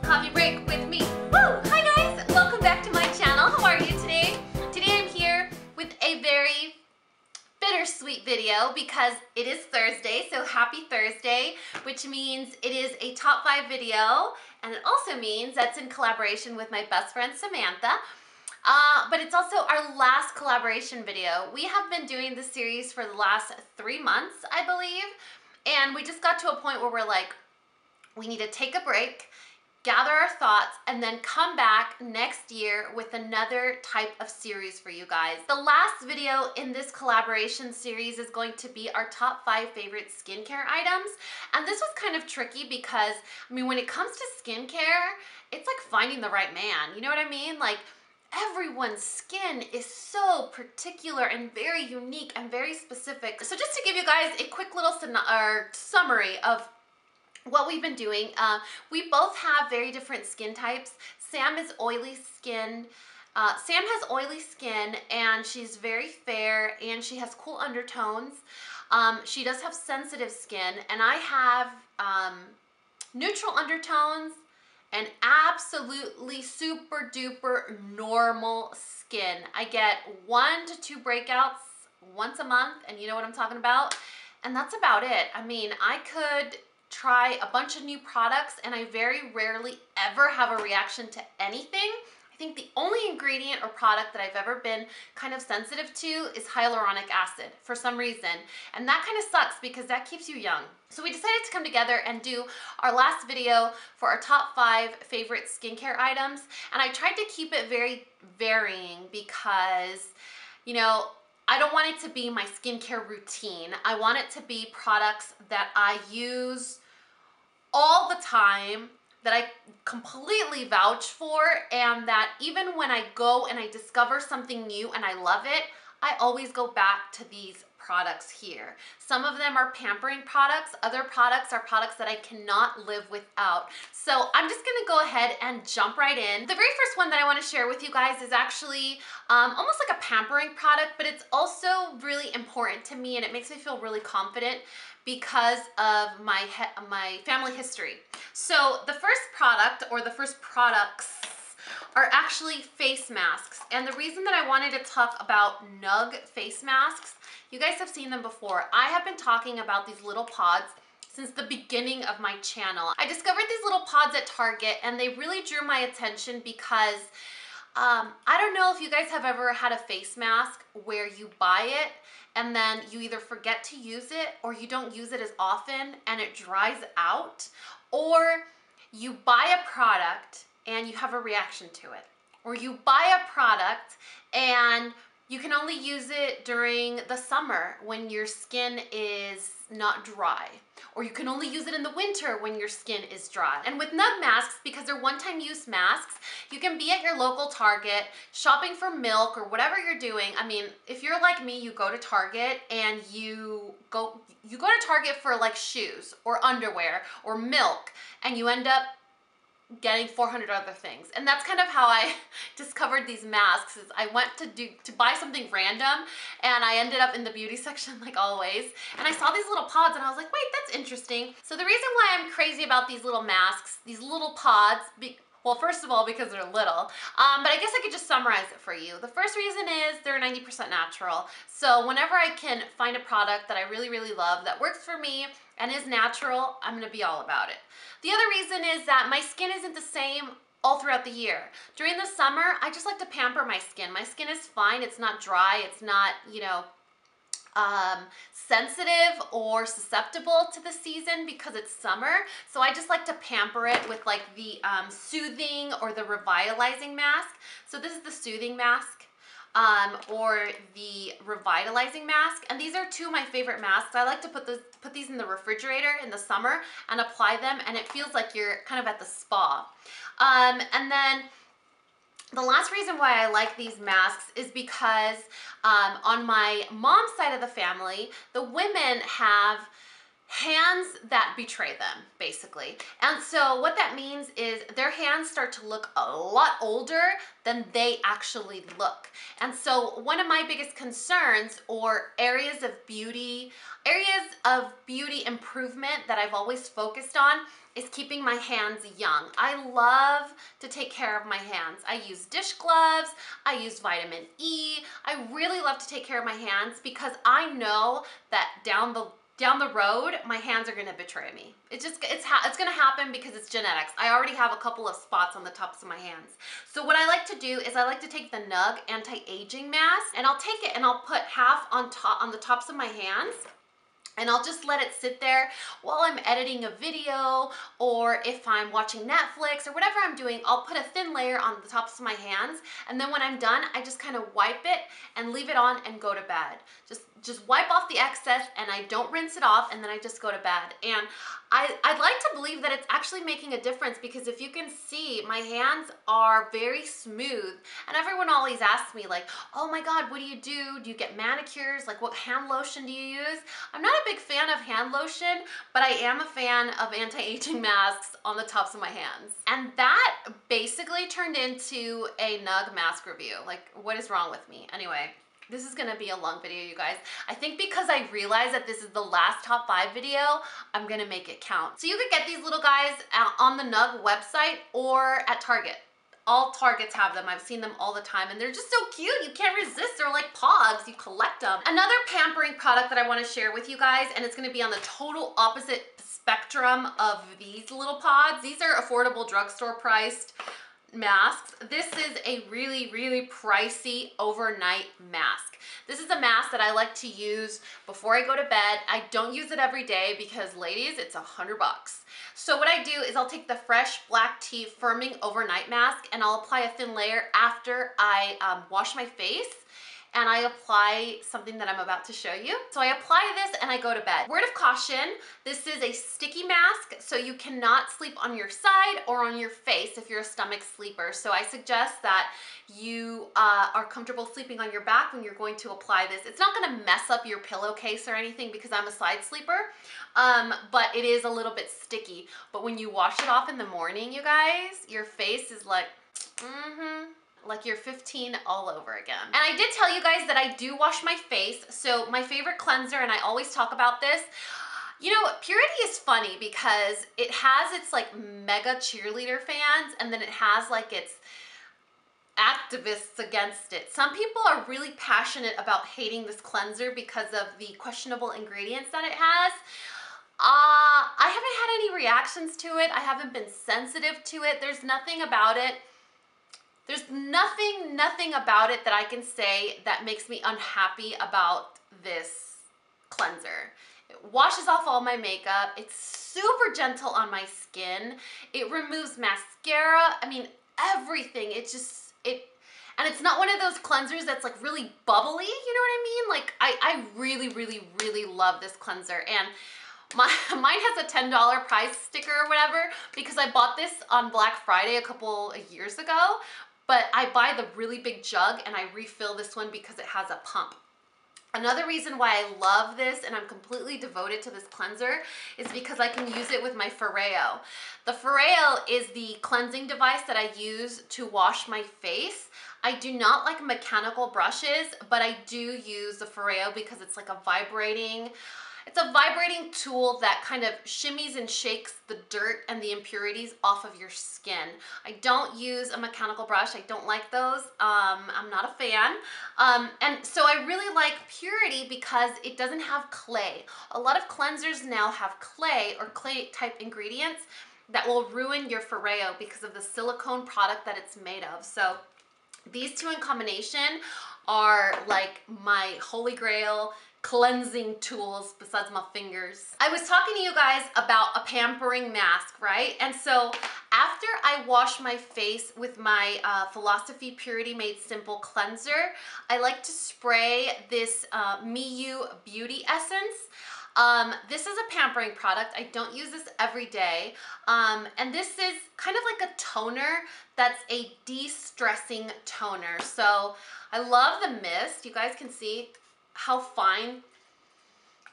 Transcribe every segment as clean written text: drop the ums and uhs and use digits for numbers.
Coffee break with me. Woo! Hi guys! Welcome back to my channel. How are you today? Today I'm here with a very bittersweet video because it is Thursday, so happy Thursday, which means it is a top 5 video, and it also means that's in collaboration with my best friend Samantha. But it's also our last collaboration video. We have been doing this series for the last 3 months, I believe, and we just got to a point where we're like, we need to take a break, gather our thoughts, and then come back next year with another type of series for you guys. The last video in this collaboration series is going to be our top 5 favorite skincare items. And this was kind of tricky because, I mean, when it comes to skincare, it's like finding the right man. You know what I mean? Like, everyone's skin is so particular and very unique and very specific. So just to give you guys a quick little summary of what we've been doing, we both have very different skin types. Sam is oily skinned. Sam has oily skin and she's very fair and she has cool undertones. She does have sensitive skin, and I have neutral undertones and absolutely super duper normal skin. I get 1 to 2 breakouts once a month, and you know what I'm talking about, and that's about it. I mean, I could try a bunch of new products and I very rarely ever have a reaction to anything. I think the only ingredient or product that I've ever been kind of sensitive to is hyaluronic acid for some reason, and that kind of sucks because that keeps you young. So we decided to come together and do our last video for our top 5 favorite skincare items, and I tried to keep it very varying because, you know, I don't want it to be my skincare routine. I want it to be products that I use all the time, that I completely vouch for, and that even when I go and I discover something new and I love it, I always go back to these products here. Some of them are pampering products. Other products are products that I cannot live without. So I'm just gonna go ahead and jump right in. The very first one that I wanna share with you guys is actually almost like a pampering product, but it's also really important to me and it makes me feel really confident because of my family history. So the first product, or the first products, are actually face masks. And the reason that I wanted to talk about Nugg face masks, you guys have seen them before. I have been talking about these little pods since the beginning of my channel. I discovered these little pods at Target and they really drew my attention because I don't know if you guys have ever had a face mask where you buy it and then you either forget to use it or you don't use it as often and it dries out, or you buy a product and you have a reaction to it, or you buy a product and you can only use it during the summer when your skin is not dry, or you can only use it in the winter when your skin is dry. And with Nugg masks, because they're one-time use masks, you can be at your local Target shopping for milk or whatever you're doing. I mean, if you're like me, you go to Target and you go to Target for like shoes or underwear or milk, and you end up getting 400 other things. And that's kind of how I discovered these masks. Is I went to buy something random and I ended up in the beauty section like always, and I saw these little pods and I was like, wait, that's interesting. So the reason why I'm crazy about these little masks, these little pods, well, first of all, because they're little, but I guess I could just summarize it for you. The first reason is they're 90% natural. So whenever I can find a product that I really, really love that works for me and is natural, I'm gonna be all about it. The other reason is that my skin isn't the same all throughout the year. During the summer, I just like to pamper my skin. My skin is fine, it's not dry, it's not, you know, sensitive or susceptible to the season because it's summer. So I just like to pamper it with like the soothing or the revitalizing mask. So this is the soothing mask or the revitalizing mask, and these are 2 of my favorite masks. I like to put these in the refrigerator in the summer and apply them, and it feels like you're kind of at the spa. And then the last reason why I like these masks is because on my mom's side of the family, the women have hands that betray them, basically. And so what that means is their hands start to look a lot older than they actually look. And so one of my biggest concerns, or areas of beauty improvement that I've always focused on, is keeping my hands young. I love to take care of my hands. I use dish gloves, I use vitamin E. I really love to take care of my hands because I know that down the road, my hands are gonna betray me. It's gonna happen because it's genetics. I already have a couple of spots on the tops of my hands. So what I like to do is I like to take the Nugg anti-aging mask, and I'll take it and I'll put half on the tops of my hands, and I'll just let it sit there while I'm editing a video, or if I'm watching Netflix or whatever I'm doing. I'll put a thin layer on the tops of my hands, and then when I'm done, I just kind of wipe it and leave it on and go to bed. Just wipe off the excess, and I don't rinse it off, and then I just go to bed. And I'd like to believe that it's actually making a difference, because if you can see, my hands are very smooth, and everyone always asks me like, oh my God, what do you do? Do you get manicures? Like, what hand lotion do you use? I'm not a big fan of hand lotion, but I am a fan of anti-aging masks on the tops of my hands. And that basically turned into a Nugg mask review. Like, what is wrong with me? Anyway, this is gonna be a long video, you guys. I think because I realized that this is the last top 5 video, I'm gonna make it count. So you could get these little guys on the Nugg website or at Target. All Targets have them. I've seen them all the time, and they're just so cute. You can't resist. They're like pogs. You collect them. Another pampering product that I want to share with you guys, and it's going to be on the total opposite spectrum of these little pods. These are affordable drugstore priced masks. This is a really, really pricey overnight mask. This is a mask that I like to use before I go to bed. I don't use it every day because, ladies, it's $100. So what I do is I'll take the Fresh Black Tea Firming Overnight Mask, and I'll apply a thin layer after I wash my face, and I apply something that I'm about to show you. So I apply this and I go to bed. Word of caution, this is a sticky mask, so you cannot sleep on your side or on your face if you're a stomach sleeper. So I suggest that you are comfortable sleeping on your back when you're going to apply this. It's not gonna mess up your pillowcase or anything because I'm a side sleeper, but it is a little bit sticky. But when you wash it off in the morning, you guys, your face is like, like you're 15 all over again. And I did tell you guys that I do wash my face. So my favorite cleanser, and I always talk about this, you know, Purity is funny because it has its like mega cheerleader fans, and then it has like its activists against it. Some people are really passionate about hating this cleanser because of the questionable ingredients that it has. I haven't had any reactions to it. I haven't been sensitive to it. There's nothing about it. There's nothing about it that I can say that makes me unhappy about this cleanser. It washes off all my makeup. It's super gentle on my skin. It removes mascara. I mean, everything. And it's not one of those cleansers that's like really bubbly, you know what I mean? Like, I really, really, really love this cleanser. And mine has a $10 price sticker or whatever because I bought this on Black Friday a couple of years ago. But I buy the really big jug and I refill this one because it has a pump. Another reason why I love this and I'm completely devoted to this cleanser is because I can use it with my Foreo. The Foreo is the cleansing device that I use to wash my face. I do not like mechanical brushes, but I do use the Foreo because it's like a vibrating tool that kind of shimmies and shakes the dirt and the impurities off of your skin. I don't use a mechanical brush. I don't like those. I'm not a fan. And so I really like Purity because it doesn't have clay. A lot of cleansers now have clay or clay type ingredients that will ruin your Foreo because of the silicone product that it's made of. So these two in combination are like my holy grail cleansing tools besides my fingers. I was talking to you guys about a pampering mask, right? And so after I wash my face with my Philosophy Purity Made Simple cleanser, I like to spray this MIYU Beauty Essence. This is a pampering product. I don't use this every day. And this is kind of like a toner that's a de-stressing toner. So I love the mist. You guys can see how fine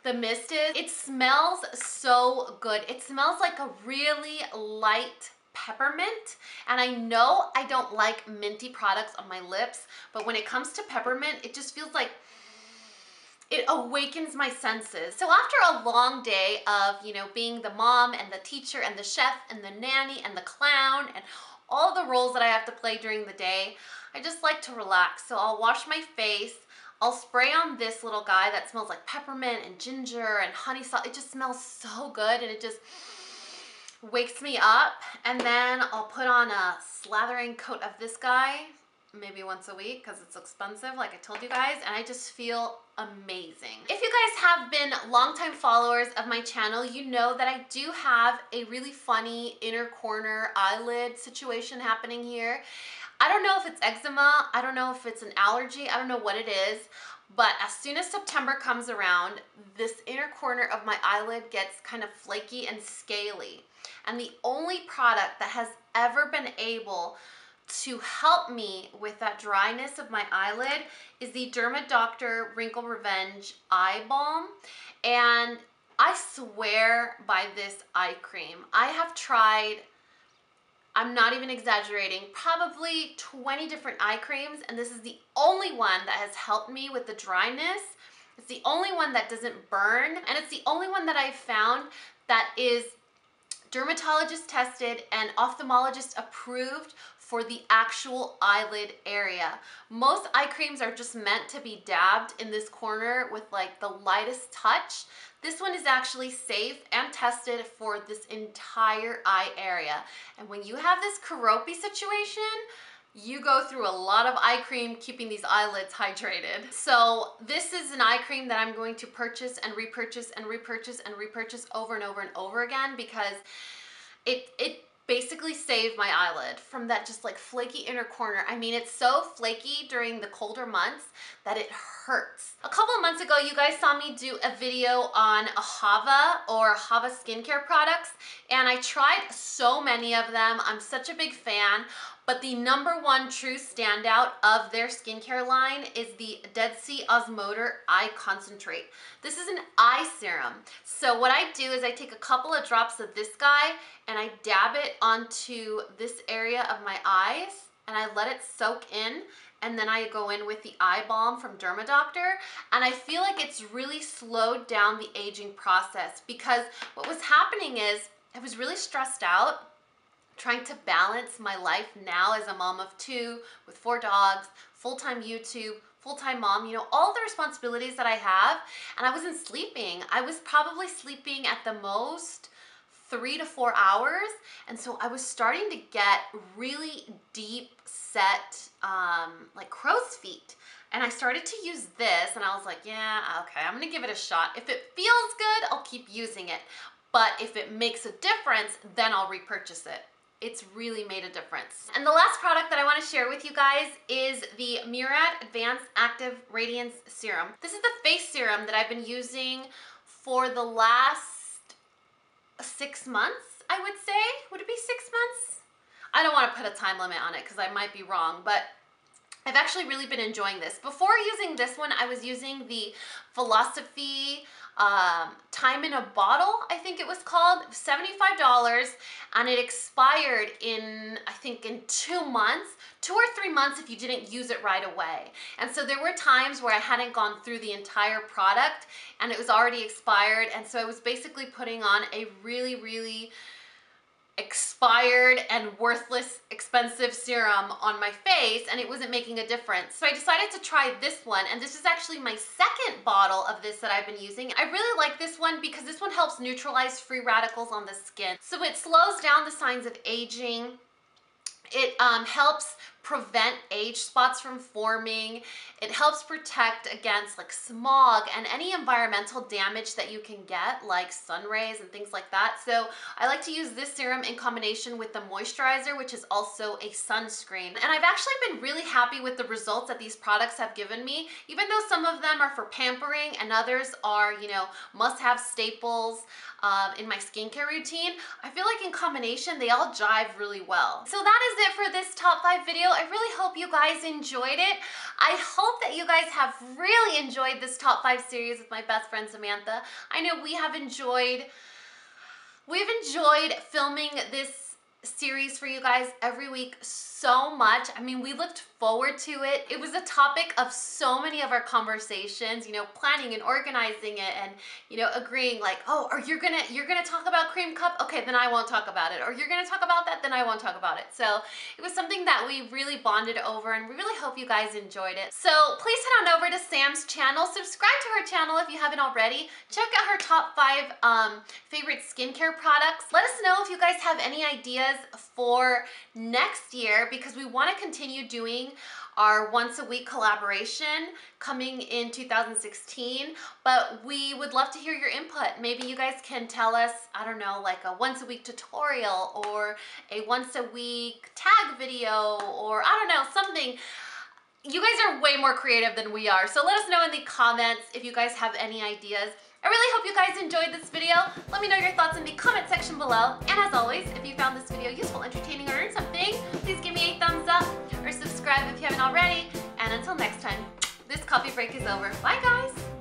the mist is. It smells so good. It smells like a really light peppermint, and I know I don't like minty products on my lips, but when it comes to peppermint, it just feels like it awakens my senses. So after a long day of, you know, being the mom and the teacher and the chef and the nanny and the clown and all the roles that I have to play during the day, I just like to relax. So I'll wash my face, I'll spray on this little guy that smells like peppermint and ginger and honey salt. It just smells so good, and it just wakes me up. And then I'll put on a slathering coat of this guy, maybe once a week because it's expensive, like I told you guys, and I just feel amazing. If you guys have been longtime followers of my channel, you know that I do have a really funny inner corner eyelid situation happening here. I don't know if it's eczema, I don't know if it's an allergy, I don't know what it is, but as soon as September comes around, this inner corner of my eyelid gets kind of flaky and scaly. And the only product that has ever been able to help me with that dryness of my eyelid is the DERMAdoctor Wrinkle Revenge Eye Balm. And I swear by this eye cream. I have tried, I'm not even exaggerating, probably 20 different eye creams, and this is the only one that has helped me with the dryness. It's the only one that doesn't burn, and it's the only one that I've found that is dermatologist tested and ophthalmologist approved for the actual eyelid area. Most eye creams are just meant to be dabbed in this corner with like the lightest touch. This one is actually safe and tested for this entire eye area. And when you have this keroppi situation, you go through a lot of eye cream keeping these eyelids hydrated. So this is an eye cream that I'm going to purchase and repurchase and repurchase and repurchase over and over and over again, because it basically saved my eyelid from that just like flaky inner corner. I mean, it's so flaky during the colder months that it hurts. A couple of months ago, you guys saw me do a video on Ahava or Ahava skincare products, and I tried so many of them. I'm such a big fan. But the #1 true standout of their skincare line is the Dead Sea Osmoter Eye Concentrate. This is an eye serum. So what I do is I take a couple of drops of this guy and I dab it onto this area of my eyes and I let it soak in, and then I go in with the eye balm from DERMAdoctor, and I feel like it's really slowed down the aging process, because what was happening is I was really stressed out trying to balance my life now as a mom of 2 with 4 dogs, full-time YouTube, full-time mom, you know, all the responsibilities that I have, and I wasn't sleeping. I was probably sleeping at the most 3 to 4 hours, and so I was starting to get really deep set, like crow's feet. And I started to use this, and I was like, yeah, okay, I'm gonna give it a shot. If it feels good, I'll keep using it. But if it makes a difference, then I'll repurchase it. It's really made a difference. And the last product that I want to share with you guys is the Murad Advanced Active Radiance Serum. This is the face serum that I've been using for the last 6 months, I would say. Would it be 6 months? I don't want to put a time limit on it because I might be wrong, but I've actually really been enjoying this. Before using this one, I was using the Philosophy Time in a Bottle, I think it was called, $75, and it expired in, I think, in 2 months, 2 or 3 months if you didn't use it right away. And so there were times where I hadn't gone through the entire product and it was already expired, and so I was basically putting on a really, really expired and worthless expensive serum on my face, and it wasn't making a difference. So I decided to try this one, and this is actually my second bottle of this that I've been using. I really like this one because this one helps neutralize free radicals on the skin. So it slows down the signs of aging. It helps prevent age spots from forming. It helps protect against like smog and any environmental damage that you can get, like sun rays and things like that. So I like to use this serum in combination with the moisturizer, which is also a sunscreen. And I've actually been really happy with the results that these products have given me, even though some of them are for pampering and others are, you know, must-have staples in my skincare routine. I feel like in combination, they all jive really well. So that is it for this top 5 video. I really hope you guys enjoyed it. I hope that you guys have really enjoyed this top 5 series with my best friend Samantha. I know we've enjoyed filming this series for you guys every week so much. I mean, we looked forward to it. It was a topic of so many of our conversations, you know, planning and organizing it and, you know, agreeing like, oh, or you're gonna talk about cream cup? Okay, then I won't talk about it. Or you're gonna talk about that? Then I won't talk about it. So it was something that we really bonded over, and we really hope you guys enjoyed it. So please head on over to Sam's channel, subscribe to her channel if you haven't already. Check out her top 5 favorite skincare products. Let us know if you guys have any ideas for next year, because we want to continue doing our once a week collaboration coming in 2016, but we would love to hear your input. Maybe you guys can tell us, I don't know, like a once a week tutorial or a once a week tag video, or I don't know, something. You guys are way more creative than we are, so let us know in the comments if you guys have any ideas. I really hope you guys enjoyed this video. Let me know your thoughts in the comment section below. And as always, if you found this video useful, entertaining, or learned something, please give me a thumbs up or subscribe if you haven't already. And until next time, this coffee break is over. Bye guys!